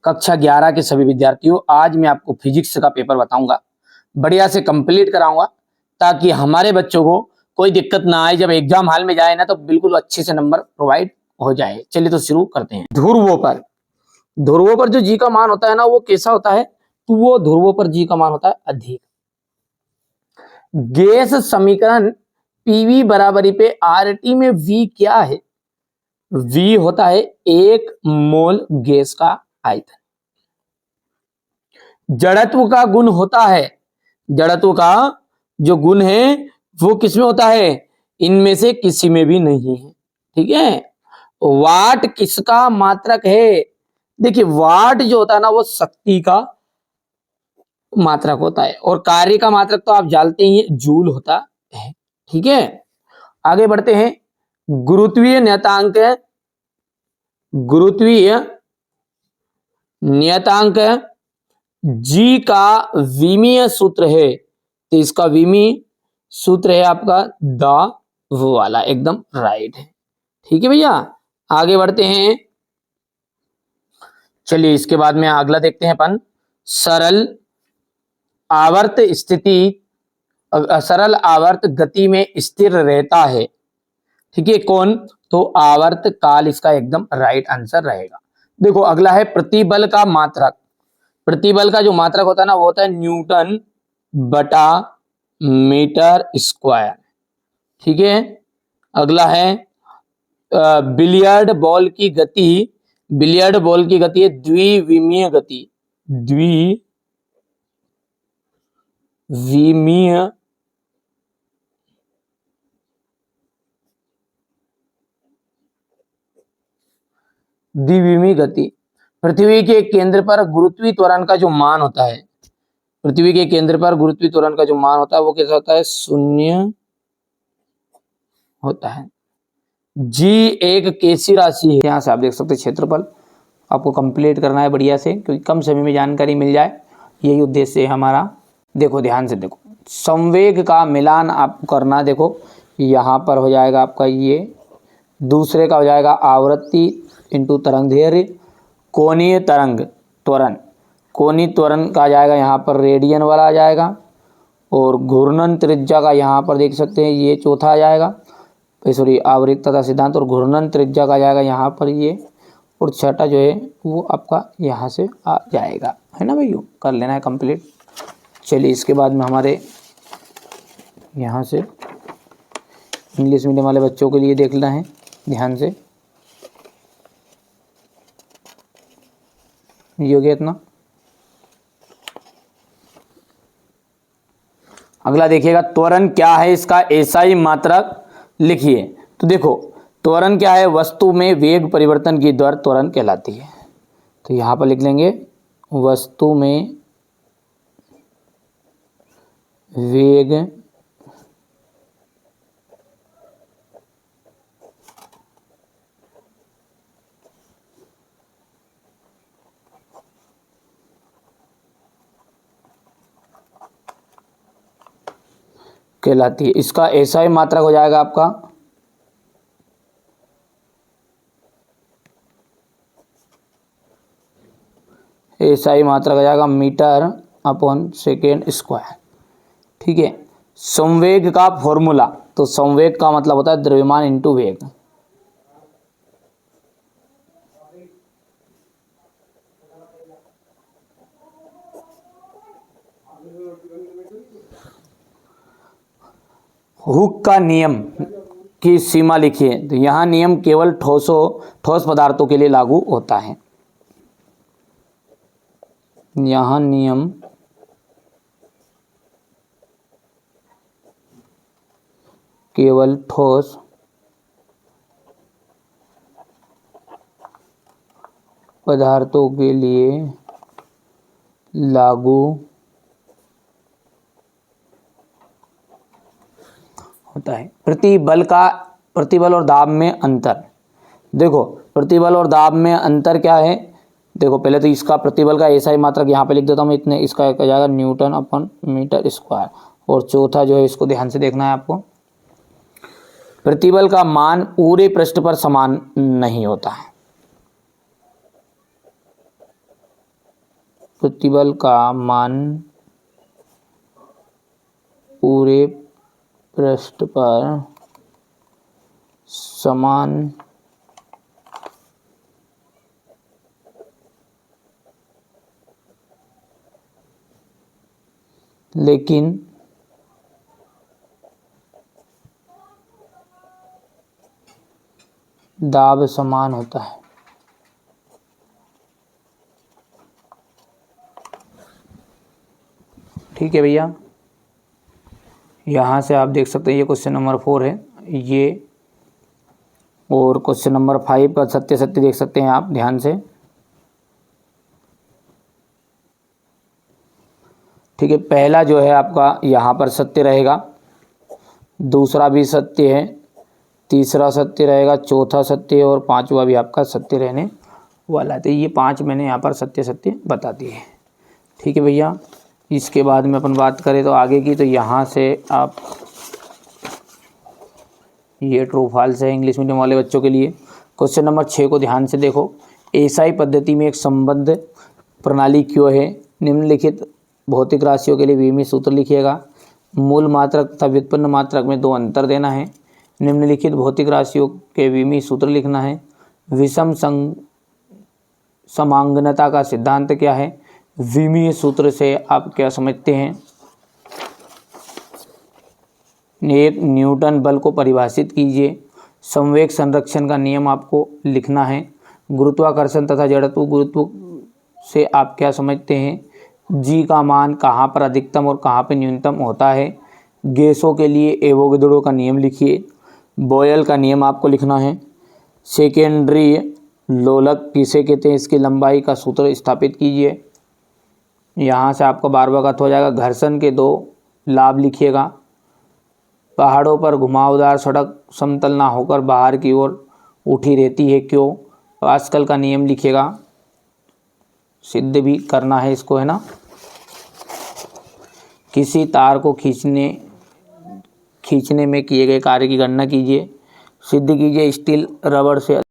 कक्षा 11 के सभी विद्यार्थियों, आज मैं आपको फिजिक्स का पेपर बताऊंगा, बढ़िया से कंप्लीट कराऊंगा ताकि हमारे बच्चों को कोई दिक्कत ना आए, जब एग्जाम हॉल में जाए ना तो बिल्कुल अच्छे से नंबर प्रोवाइड हो जाए। चलिए तो शुरू करते हैं। ध्रुवों पर जो जी का मान होता है ना वो कैसा होता है, तो वो ध्रुवों पर जी का मान होता है अधिक। गैस समीकरण पीवी बराबरी पे आरटी में वी क्या है, वी होता है 1 मोल गैस का आयतन। जड़त्व का गुण होता है, जड़त्व का जो गुण है वो किसमें होता है, इनमें से किसी में भी नहीं है। ठीक है। वाट किसका मात्रक है, देखिए वाट जो होता है ना वो शक्ति का मात्रक होता है और कार्य का मात्रक तो आप जानते ही हैं, जूल होता है। ठीक है, आगे बढ़ते हैं। गुरुत्वीय नियतांक, गुरुत्वीय नियतांक जी का विमीय सूत्र है, तो इसका विमीय सूत्र है आपका द वो वाला, एकदम राइट है। ठीक है भैया, आगे बढ़ते हैं। चलिए इसके बाद में अगला देखते हैं अपन, सरल आवर्त स्थिति, सरल आवर्त गति में स्थिर रहता है। ठीक है, कौन, तो आवर्त काल इसका एकदम राइट आंसर रहेगा। देखो अगला है प्रतिबल का मात्रक। प्रतिबल का जो मात्रक होता है ना वो होता है न्यूटन बटा मीटर स्क्वायर। ठीक है, अगला है बिलियर्ड बॉल की गति, बिलियर्ड बॉल की गति है द्विविमीय गति, द्विविमीय द्विविमीय गति। पृथ्वी के केंद्र पर गुरुत्वीय त्वरण का जो मान होता है, पृथ्वी के केंद्र पर गुरुत्वीय त्वरण का जो मान होता है वो कैसा होता है, 0 होता है। जी एक कैसी राशि है, यहाँ से आप देख सकते हैं क्षेत्रफल। आपको कंप्लीट करना है बढ़िया से, क्योंकि कम समय में जानकारी मिल जाए, यही उद्देश्य है हमारा। देखो ध्यान से देखो, संवेग का मिलान आपको करना। देखो यहाँ पर हो जाएगा आपका ये, दूसरे का हो जाएगा आवृत्ति इंटू तरंग दैर्घ्य, कोणीय तरंग त्वरण, कोणीय त्वरण का आ जाएगा यहाँ पर रेडियन वाला आ जाएगा, और घूर्णन त्रिज्या का यहाँ पर देख सकते हैं ये चौथा आ जाएगा, सॉरी आवृत्ति तथा सिद्धांत, और घूर्णन त्रिज्या का आ जाएगा यहाँ पर ये, और छठा जो है वो आपका यहाँ से आ जाएगा, है ना भैया, कर लेना है कंप्लीट। चलिए इसके बाद में हमारे यहाँ से इंग्लिश मीडियम वाले बच्चों के लिए देखना है ध्यान से, ये हो गया इतना। अगला देखिएगा, त्वरण क्या है इसका एसआई मात्रक लिखिए। तो देखो त्वरण क्या है, वस्तु में वेग परिवर्तन की दर त्वरण कहलाती है। तो यहाँ पर लिख लेंगे वस्तु में वेग कहलाती है। इसका एसआई मात्रक हो जाएगा आपका एसआई मात्रक हो जाएगा मीटर अपॉन सेकेंड स्क्वायर। ठीक है, संवेग का फॉर्मूला, तो संवेग का मतलब होता है द्रव्यमान इंटू वेग। हुक का नियम की सीमा लिखिए। तो यहाँ नियम केवल ठोस पदार्थों के लिए लागू होता है। यहाँ नियम केवल ठोस पदार्थों के लिए लागू होता है। प्रतिबल और दाब में अंतर। देखो प्रतिबल और दाब में अंतर क्या है, देखो पहले तो इसका प्रतिबल का एसआई मात्रक यहाँ पे लिख देता हूँ मैं, इतने, इसका एक आ जाएगा न्यूटन अपन मीटर स्क्वायर, और चौथा जो है इसको ध्यान से देखना है आपको, प्रतिबल का मान पूरे पृष्ठ पर समान नहीं होता है। प्रतिबल का मान पूरे पृष्ठ पर समान लेकिन दाब समान होता है। ठीक है भैया, यहाँ से आप देख सकते हैं ये क्वेश्चन नंबर 4 है ये, और क्वेश्चन नंबर 5 का सत्य सत्य देख सकते हैं आप ध्यान से। ठीक है, पहला जो है आपका यहाँ पर सत्य रहेगा, दूसरा भी सत्य है, तीसरा सत्य रहेगा, चौथा सत्य और पांचवा भी आपका सत्य रहने वाला है। तो ये 5 मैंने यहाँ पर सत्य सत्य बता दिए। ठीक है भैया, इसके बाद में अपन बात करें तो आगे की, तो यहाँ से आप ये ट्रू फॉल्स है इंग्लिश मीडियम वाले बच्चों के लिए। क्वेश्चन नंबर 6 को ध्यान से देखो। एसआई पद्धति में एक संबद्ध प्रणाली क्यों है? निम्नलिखित भौतिक राशियों के लिए विमीय सूत्र लिखिएगा। मूल मात्रक तथा व्युत्पन्न मात्रक में 2 अंतर देना है। निम्नलिखित भौतिक राशियों के विमीय सूत्र लिखना है। विषम समांगनता का सिद्धांत क्या है? विमीय सूत्र से आप क्या समझते हैं? एक न्यूटन बल को परिभाषित कीजिए। संवेग संरक्षण का नियम आपको लिखना है। गुरुत्वाकर्षण तथा जड़त्व गुरुत्व से आप क्या समझते हैं? जी का मान कहाँ पर अधिकतम और कहाँ पर न्यूनतम होता है? गैसों के लिए एवोगैड्रो का नियम लिखिए। बॉयल का नियम आपको लिखना है। सेकेंडरी लोलक किसे कहते हैं? इसकी लंबाई का सूत्र स्थापित कीजिए। यहाँ से आपका 12वां का हो जाएगा। घर्षण के 2 लाभ लिखिएगा। पहाड़ों पर घुमावदार सड़क समतल ना होकर बाहर की ओर उठी रहती है, क्यों? पास्कल का नियम लिखिएगा, सिद्ध भी करना है इसको, है ना। किसी तार को खींचने में किए गए कार्य की गणना कीजिए। सिद्ध कीजिए स्टील रबड़ से